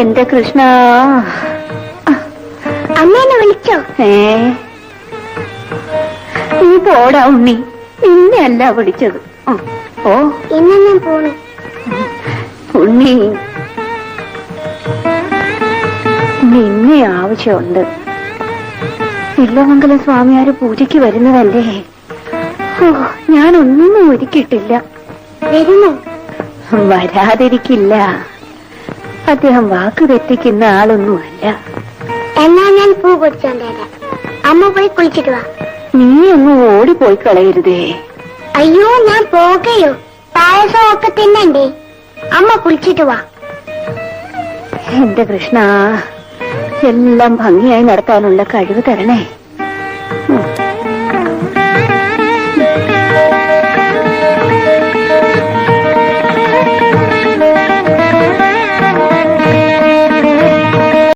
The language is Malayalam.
എന്റെ കൃഷ്ണ, അമ്മേനെ വിളിച്ചോ? നീ പോടാ ഉണ്ണി, നിന്നെ അല്ല വിളിച്ചത്. ഓ ഇന്ന് ഞാൻ പോണു. ഉണ്ണി, നിന്നെ ആവശ്യമുണ്ട്. ഇല്ലമംഗലം സ്വാമിയാര് പൂജയ്ക്ക് വരുന്നതല്ലേ? ഞാനൊന്നും ഒരുക്കിയിട്ടില്ല. വരുന്നു? വരാതിരിക്കില്ല. അദ്ദേഹം വാക്ക് തെറ്റിക്കുന്ന ആളൊന്നുമല്ല. എന്നാ ഞാൻ പൂ പൊടിച്ചോണ്ട് വരാം. അമ്മ പോയി കുളിച്ചിട്ട് വാ. നീ ഒന്ന് ഓടിപ്പോയി കളയരുതേ. അയ്യോ, ഞാൻ പോകയോ? പായസം ഒക്കെ തിന്നണ്ടേ? അമ്മ കുളിച്ചിട്ട് വാ. എന്റെ കൃഷ്ണ, എല്ലാം ഭംഗിയായി നടത്താനുള്ള കഴിവ് തരണേ.